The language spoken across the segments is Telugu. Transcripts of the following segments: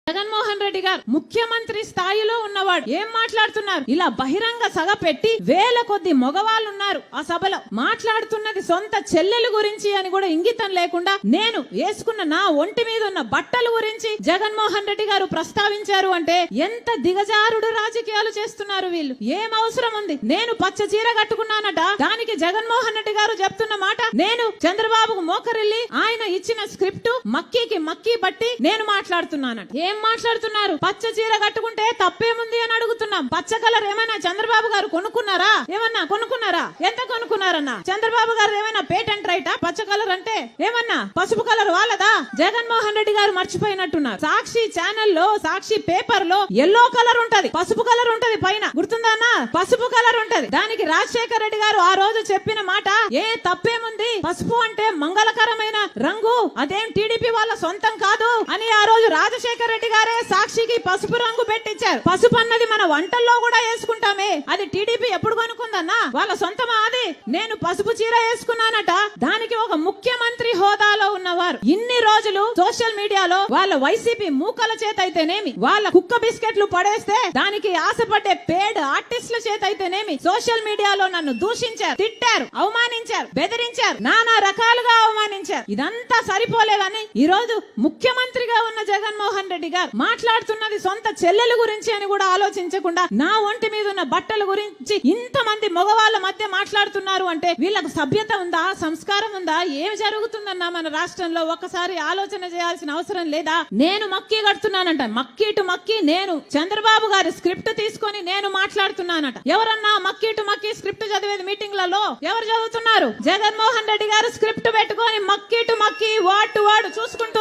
జగన్మోహన్ రెడ్డి గారు ముఖ్యమంత్రి స్థాయిలో ఉన్నవాడు ఏం మాట్లాడుతున్నారు? ఇలా బహిరంగ సభ పెట్టి వేల కొద్ది మగవాళ్ళు ఉన్నారు ఆ సభలో, మాట్లాడుతున్నది సొంత చెల్లెల గురించి అని కూడా ఇంగితం లేకుండా నేను వేసుకున్న నా ఒంటి మీద ఉన్న బట్టల గురించి జగన్మోహన్ రెడ్డి గారు ప్రస్తావించారు అంటే ఎంత దిగజారుడు రాజకీయాలు చేస్తున్నారు వీళ్ళు. ఏం అవసరం ఉంది? నేను పచ్చ చీర కట్టుకున్నానట, దానికి జగన్మోహన్ రెడ్డి గారు చెప్తున్న మాట నేను చంద్రబాబుకు మోకరిల్లి ఆయన ఇచ్చిన స్క్రిప్ట్ మక్కీకి మక్కీ బట్టి నేను మాట్లాడుతున్నానట. ఏం మాట్లాడుతున్నారు? పచ్చ చీర కట్టుకుంటే తప్పేముంది అని అడుగుతున్నాం. పచ్చ కలర్ ఏమైనా చంద్రబాబు గారు కొనుక్కున్నారా? ఏమన్నా కొనుక్కున్నారా? ఎంత కొనుక్కున్నారన్నా? చంద్రబాబు గారు ఏమైనా పేటెంట్ రైటా? పచ్చ కలర్ అంటే ఏమన్నా పసుపు కలర్ వాళ్ళదా? జగన్మోహన్ రెడ్డి గారు మర్చిపోయినట్టున్నారు. సాక్షి ఛానల్లో, సాక్షి పేపర్ లో ఎల్లో కలర్ ఉంటది, పసుపు కలర్ ఉంటది, పైన గుర్తుందా? పసుపు కలర్ ఉంటది. దానికి రాజశేఖర రెడ్డి గారు ఆ రోజు చెప్పిన మాట ఏ తప్పేముంది, పసుపు అంటే మంగళకరమైన రంగు, అదేం టీడీపీ వాళ్ళ సొంతం కాదు అని ఆ రోజు రాజశేఖర రెడ్డి గారే సాక్షికి పసుపు రంగు పెట్టించారు. పసుపు అన్నది మన వంటల్లో కూడా వేసుకుంటామే, అది టీడీపీ ఎప్పుడు కొనుక్కుందన్నా? వాళ్ళ సొంతమా అది? నేను పసుపు చీర వేసుకున్నానట, దానికి ఒక ముఖ్యమంత్రి హోదాలో ఉన్నవారు ఇన్ని రోజులు సోషల్ మీడియాలో వాళ్ళ వైసీపీ మూకల చేత అయితేనేమి, వాళ్ళ కుక్క బిస్కెట్లు పడేస్తే దానికి ఆశపడ్డే పేడ్ ఆర్టిస్టుల చేత అయితేనేమి సోషల్ మీడియాలో నన్ను దూషించారు, తిట్టారు, అవమానించారు, బెదిరించారు, నానా రకాలుగా అవమానించారు. ఇదంతా సరిపోలేదని ఈ రోజు ముఖ్యమంత్రిగా ఉన్న జగన్మోహన్ రెడ్డి గారు మాట్లాడుతున్నది సొంత చెల్లెల గురించి అని కూడా ఆలోచించకుండా నా ఒంటి మీద ఉన్న బట్టల గురించి ఇంతమంది మగవాళ్ళ మధ్య మాట్లాడుతున్నారు అంటే వీళ్ళకు సభ్యత ఉందా? సంస్కారం ఉందా? ఏం జరుగుతుందన్నా మన రాష్ట్రంలో? ఒక్కసారి ఆలోచన చేయాల్సిన అవసరం లేదా? నేను మక్కీ కడుతున్నానంట, మక్కీ టు మక్కీ నేను చంద్రబాబు గారి స్క్రిప్ట్ తీసుకొని నేను మాట్లాడుతున్నానట. ఎవరన్నా మక్కీ టు మక్కీ స్క్రిప్ట్ చదివేది మీటింగ్లలో ఎవరు చదువుతున్నారు? జగన్మోహన్ రెడ్డి గారు స్క్రిప్ట్ పెట్టుకొని మక్కీ టు మక్కీ వార్డ్ టు వార్డ్ చూసుకుంటూ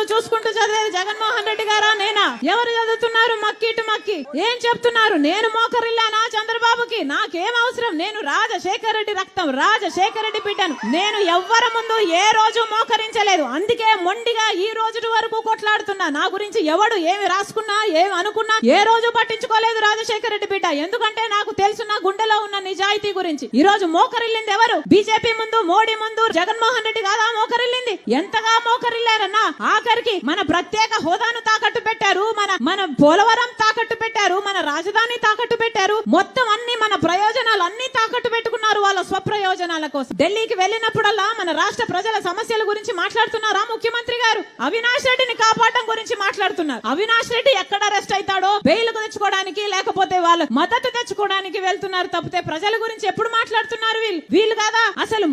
చదివేది జగన్మోహన్ రెడ్డి గారా నేనా? ఎవరు చదువుతున్నారు మక్కీ టు మక్కీ? ఏం చెప్తున్నారు? నేను మోకరిల్లానా చంద్రబాబుకి? నాకేం అవసరం? నేను రాజశేఖర రెడ్డి రక్తం, రాజశేఖర రెడ్డి బిడ్డను. నేను ఎవ్వరి ముందు ఏ రోజు మోకరించలేదు, అందుకే మొండిగా ఈ రోజు వరకు కొట్లాడుతున్నా. నా గురించి ఎవడు ఏమి రాసుకున్నా, ఏమి అనుకున్నా ఏ రోజు పట్టించుకోలేదు రాజశేఖర రెడ్డి బిడ్డ. ఎందుకంటే నాకు తెలుసు నా గుండెలో ఉన్న నిజాయితీ గురించి. ఈ రోజు మోకరిల్లింది ఎవరు? బీజేపీ ముందు, మోడీ ముందు జగన్మోహన్ రెడ్డి కాదా మోకరిల్లింది? ఎంతగా మోకరిల్లారన్నా? ఆఖరికి మన ప్రత్యేక హోదాను తాకట్టు పెట్టారు, మన పోలవరం తాకట్టు పెట్టారు, మన రాజధాని తాకట్టు పెట్టారు, మొత్తం అన్ని మన ప్రయోజనాలు అన్ని తాకట్టు పెట్టుకున్నారు వాళ్ళ స్వప్రయోజనాల కోసం. ఢిల్లీకి వెళ్ళినప్పుడల్లా మన రాష్ట్ర ప్రజల సమస్యల గురించి మాట్లాడుతున్నారా ముఖ్యమంత్రి గారు? అవినాష్ రెడ్డిని కాపాడడం గురించి మాట్లాడుతున్నారు. అవినాష్ రెడ్డి ఎక్కడ అరెస్ట్ అవుతాడో బెయిల్కు తెచ్చుకోవడానికి, లేకపోతే వాళ్ళ మద్దతు తెచ్చుకోవడానికి వెళ్తున్నారు తప్పితే ప్రజల గురించి ఎప్పుడు మాట్లాడుతున్నారు వీళ్ళు కాదా? అసలు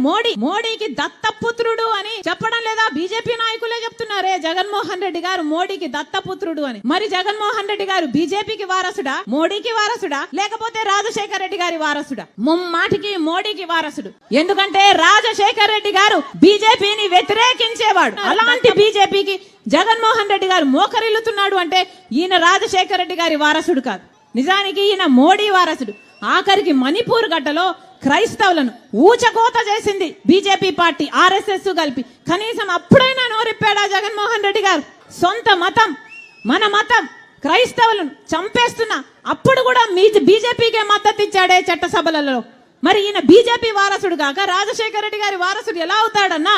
మోడీకి దత్తపుత్రుడు అని చెప్పడం లేదా? బీజేపీ నాయకులే చెప్తున్నారే జగన్మోహన్ రెడ్డి గారు మోడీకి దత్తపుత్రుడు అని. మరి జగన్మోహన్ రెడ్డి గారు బీజేపీకి వారసుడా, మోడీకి వారసుడా, లేకపోతే రాజశేఖర రెడ్డి గారి వారసుడా? ముమ్మాటికి మోడీకి వారసుడు. ఎందుకంటే రాజశేఖర రెడ్డి గారు బీజేపీని వ్యతిరేకించేవాడు. అలాంటి బీజేపీకి జగన్మోహన్ రెడ్డి గారు మోకరిల్లుతున్నాడు అంటే ఈయన రాజశేఖర రెడ్డి గారి వారసుడు కాదు, నిజానికి ఈయన మోడీ వారసుడు. ఆఖరికి మణిపూర్ గడ్డలో క్రైస్తవులను ఊచకోత చేసింది బీజేపీ పార్టీ, ఆర్ఎస్ఎస్ కలిపి. కనీసం అప్పుడైనా నోరిప్పాడా జగన్మోహన్ రెడ్డి గారు? సొంత మతం, మన మతం క్రైస్తవులను చంపేస్తున్నా అప్పుడు కూడా బీజేపీకే మద్దతు ఇచ్చాడే చట్టసభలలో. మరి ఈయన బీజేపీ వారసుడు కాక రాజశేఖర రెడ్డి గారి వారసుడు ఎలా అవుతాడన్నా?